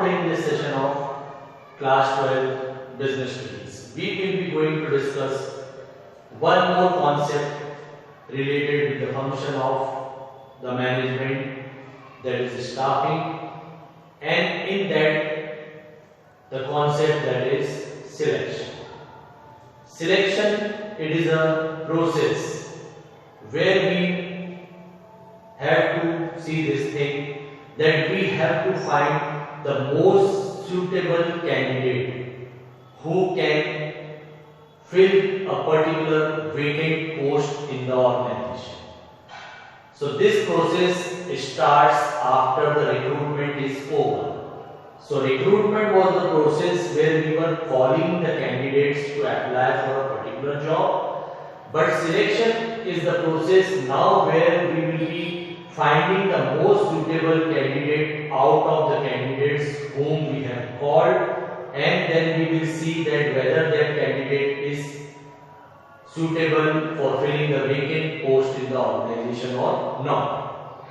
today in this session of class 12 business studies, we will be going to discuss one more concept related with the function of the management, that is staffing, and in that the concept that is selection. Selection, it is a process where we have to see this thing that we have to find the most suitable candidate who can fill a particular vacant post in the organization. So this process starts after the recruitment is over. So recruitment was the process where we were calling the candidates to apply for a particular job, but selection is the process now where we will be finding the most suitable candidate out of the candidates whom we have called, and then we will see that whether that candidate is suitable for filling the vacant post in the organization or not.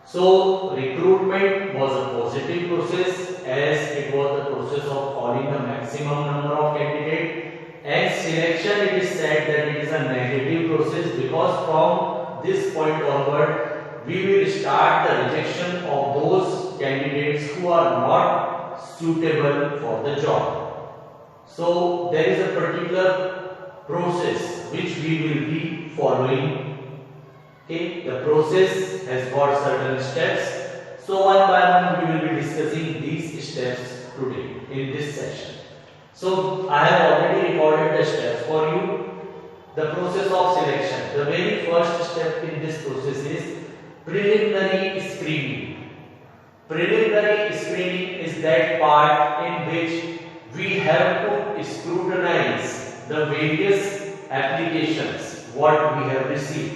So recruitment was a positive process as it was the process of calling the maximum number of candidates, and selection, it is said that it is a negative process because from this point onward we will start the rejection of those candidates who are not suitable for the job. So there is a particular process which we will be following. Okay, the process has got certain steps. So one by one we will be discussing these steps today in this session. So I have already recorded the steps for you. The process of selection. The very first step in this process is preliminary screening. Preliminary screening is that part in which we have to scrutinize the various applications what we have received,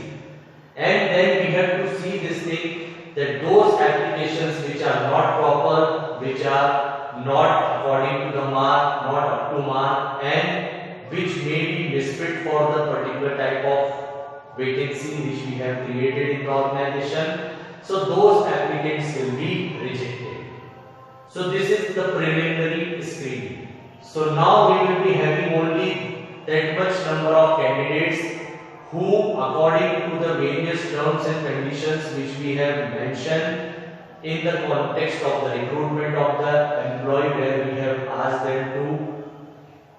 and then we have to see this thing that those applications which are not proper, which are not according to the mark, not up to mark, and which may be misfit for the particular type of vacancy which we have created in the organization, so those applicants will be rejected. So this is the preliminary screening. So now we will be having only that much number of candidates who, according to the various terms and conditions which we have mentioned in the context of the recruitment of the employee, where we have asked them to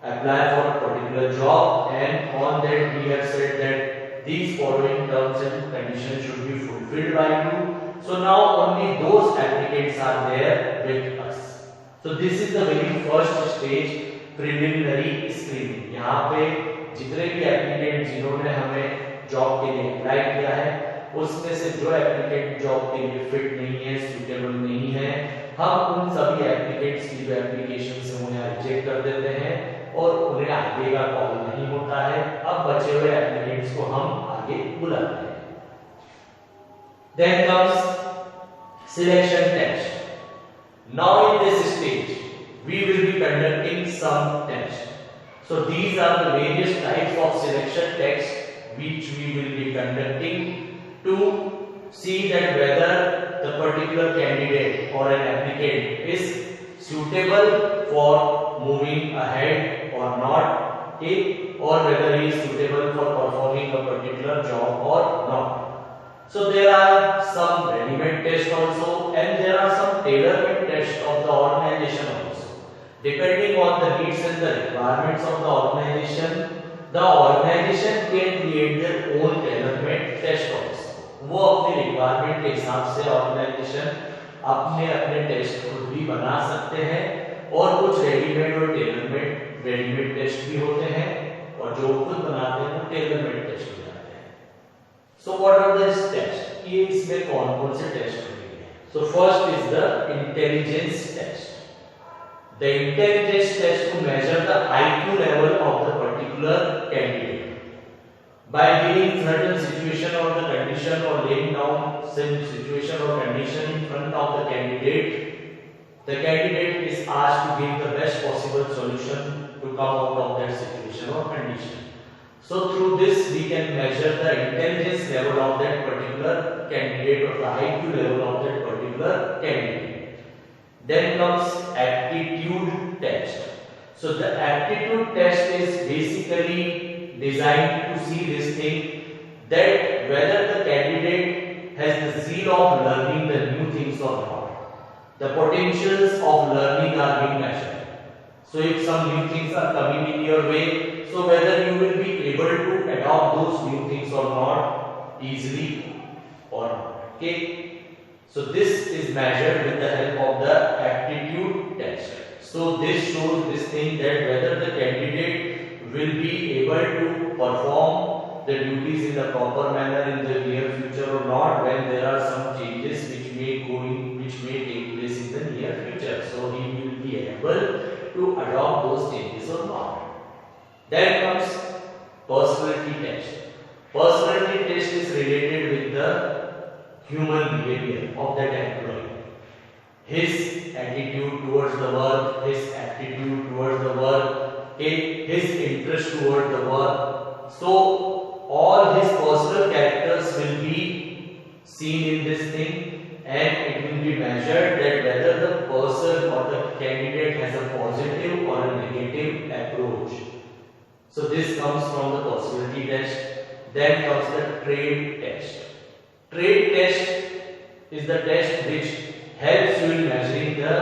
apply for a particular job, and on that we have said that these following terms and conditions should be fulfilled by you. So now only those applicants are there with us. So this is the very first stage, preliminary screening. यहाँ पे जितने भी applicant जिन्होंने हमें job के लिए apply किया है, उसमें से जो एप्लीकेंट जॉब के लिए फिट नहीं है, सुटेबल नहीं है, हम उन सभी एप्लीकेंट्स की जो एप्लीकेशन से उन्हें रिजेक्ट कर देते हैं और उन्हें आगे का कॉल नहीं होता है। अब बचे हुए एप्लीकेंट्स को हम आगे बुलाते हैं। Then comes selection test. Now in this stage we will be conducting some tests. So these are the various types of selection tests which we will be conducting to see that whether the particular candidate or an applicant is suitable for moving ahead or not, okay, or whether he is suitable for performing a particular job or not. So there are some ready-made tests also, and there are some tailor-made tests of the organization also. Depending on the needs and the requirements of the organization can create their own tailor-made test also. वो अपने requirement के हिसाब से organisation अपने test खुद भी बना सकते हैं, और कुछ रेडीमेड और टेलर-मेड रेडीमेड टेस्ट भी होते हैं, और जो खुद बनाते हैं वो टेलर-मेड टेस्ट हो जाते हैं. So what are the tests? ये इसमें कौन-कौन से टेस्ट होंगे? So first is the intelligence test. The intelligence test to measure the IQ level of the particular candidate by giving certain situation or the condition or laying down some situation or condition in front of the candidate. The candidate is asked to give the best possible solution to come out of that situation or condition. So through this we can measure the intelligence level of that particular candidate or the IQ level of that particular candidate. Then comes aptitude test. So the aptitude test is basically designed to see this thing, that whether the candidate has the zeal of learning the new things or not. The potentials of learning are being measured. So if some new things are coming in your way, so whether you will be able to adopt those new things or not easily or not. Okay. So this is measured with the help of the aptitude test. So this shows this thing, that whether the candidate will be able to perform the duties in the proper manner in the near future or not, when there are some changes which may take place in the near future. So he will be able to adopt those changes or not. Then comes personality test. Personality test is related with the human behavior of that employee. His attitude towards the work, his aptitude towards the work, his interest towards the work. So all his personal characters will be seen in this thing, and it will be measured that whether the person or the candidate has a positive or a negative approach. So this comes from the personality test. Then comes the trait test. Trait test is the test which helps you in measuring the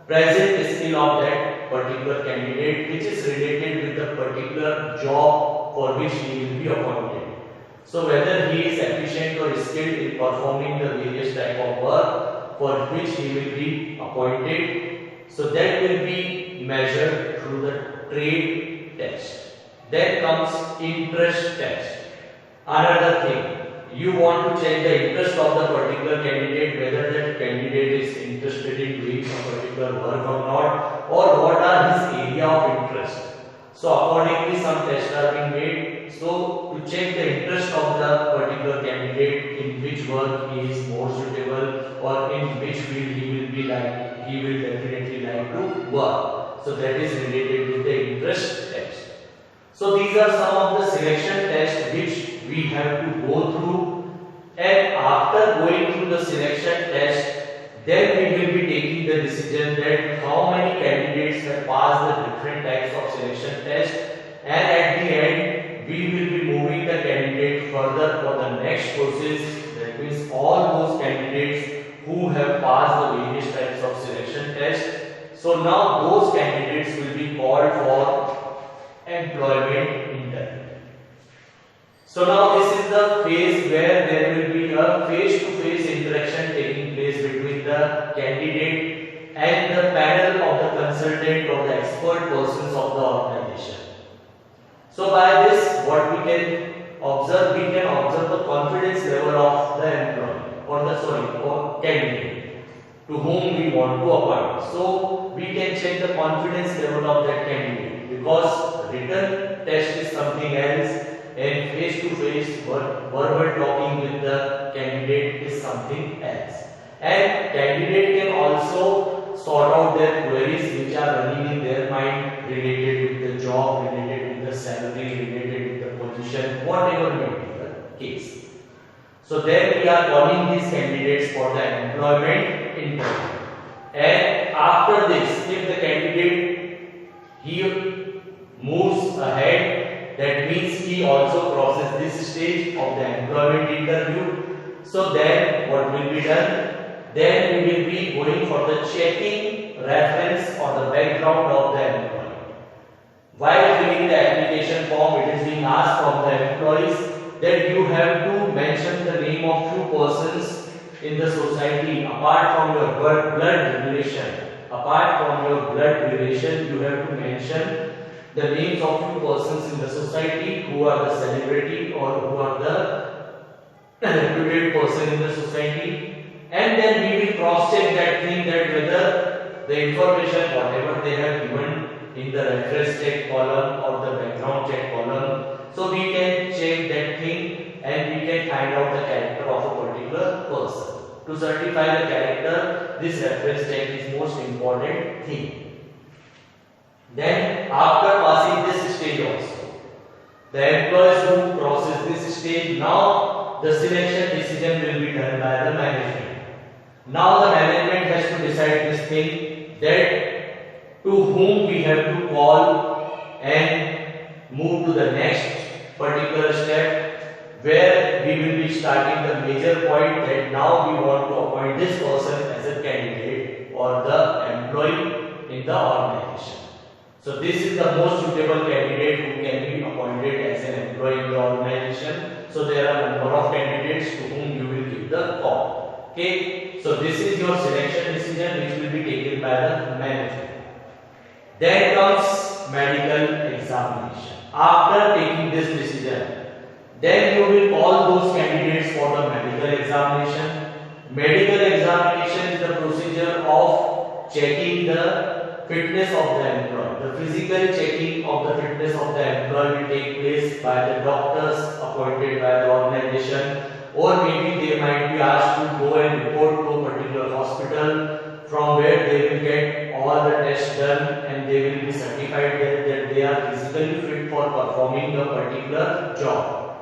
present skill of that particular candidate, which is related with the particular job for which he will be appointed. So whether he is efficient or skilled in performing the various type of work for which he will be appointed, so that will be measured through the trait test. Then comes interest test. Another thing, you want to check the interest of the particular candidate, whether that candidate is interested in doing some particular work or not, or what are his area of interest. So accordingly some tests are being made. So to check the interest of the particular candidate, in which work he is more suitable, or in which field he will definitely like to work. So that is related with the interest test. So these are some of the selection tests which we have to go through, and after going through the selection test, then we will be taking the decision that how many candidates have passed the different types of selection tests, and at the end we will be moving the candidate further for the next process. That means all those candidates who have passed the various types of selection tests. So now those candidates will be called for employment interview. So now this is the phase where there will be a face-to-face interaction taking place between the candidate and the panel of the consultant or the expert persons of the organization. So by this, what we can observe the confidence level of the employee or candidate to whom we want to appoint. So we can check the confidence level of that candidate, because written test is something else and face-to-face verbal talking with the candidate is something else. And candidate can also sort out their queries which are running in their mind, related with the job, related with the salary, related with the position, whatever may be the case. So then we are calling these candidates for the employment interview. And after this, if the candidate he moves ahead, that means he also crosses this stage of the employment interview. So then what will be done? Then we will be going for the checking reference or the background of the employee. While filling the application form, it is being asked from the employees that you have to mention the name of few persons in the society apart from your blood relation. Apart from your blood relation, you have to mention the names of few persons in the society who are the celebrity or who are the reputed person in the society. And then we will cross check that thing, that whether the information whatever they have given in the reference check column or the background check column, so we can check that thing and we can find out the character of a particular person. To certify the character, this reference check is most important thing. Then after passing this stage also, the employees who crosses this stage, now the selection decision will be done by the management. Now the management has to decide this thing that to whom we have to call and move to the next particular step, where we will be starting the major point that now we want to appoint this person as a candidate or the employee in the organization. So this is the most suitable candidate who can be appointed as an employee in the organization. So there are a number of candidates to whom you will give the call. Okay. So this is your selection decision which will be taken by the manager. Then comes medical examination. After taking this decision, then you will call those candidates for the medical examination. Medical examination is the procedure of checking the fitness of the employee. The physical checking of the fitness of the employee will take place by the doctors appointed by the organization, or maybe they might be asked to go and report to a particular hospital from where they will get all the tests done and they will be certified that they are physically fit for performing a particular job.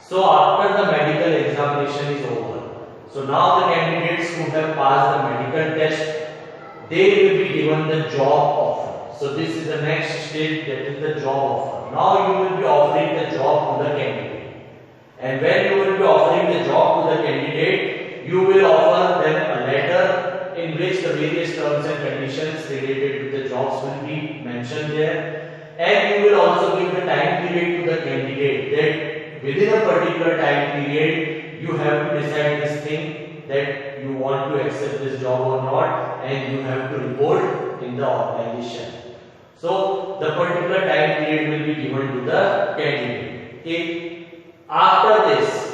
So after the medical examination is over, so now the candidates who have passed the medical test, they will be given the job offer. So this is the next stage, that is the job offer. Now you will be offering the job to the candidate. And when you will be offering the job to the candidate, you will offer them a letter in which the various terms and conditions related to the jobs will be mentioned there. And you will also give the time period to the candidate that within a particular time period, you have to decide this thing that you want to accept this job or not, and you have to report in the organization. So the particular time period will be given to the candidate. Okay. After this,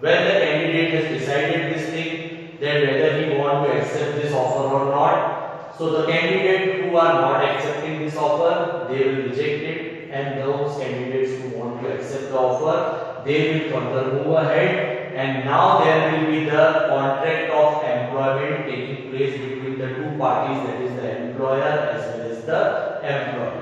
when the candidate has decided this thing, that whether he want to accept this offer or not, so the candidate who are not accepting this offer, they will reject it, and those candidates who want to accept the offer, they will further move ahead, and now there will be the contract of employment taking place between the two parties, that is the employer as well as the employee.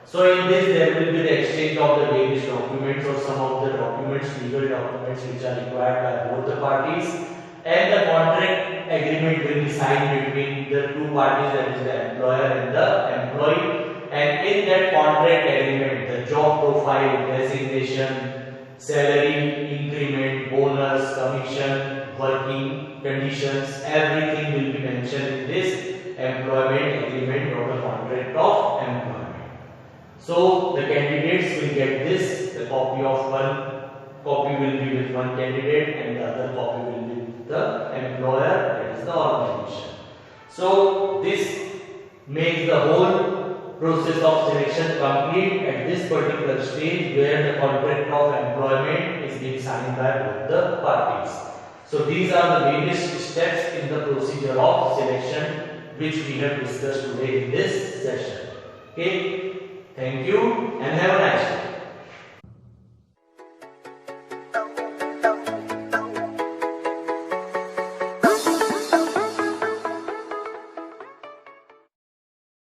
So in this there will be the exchange of the various documents or some of the documents, legal documents which are required by both the parties, and the contract agreement will be signed between the two parties, that is the employer and the employee. And in that contract agreement, the job profile, designation, salary, increment, bonus, commission, working conditions, everything will be mentioned in this employment agreement or the contract of employment. So the candidates will get this, the copy of one copy will be with one candidate and the other copy will be with the employer, that is the organization. So this makes the whole process of selection complete at this particular stage where the contract of employment is being signed by both the parties. So these are the various steps in the procedure of selection which we have discussed today in this session. Okay, thank you and have a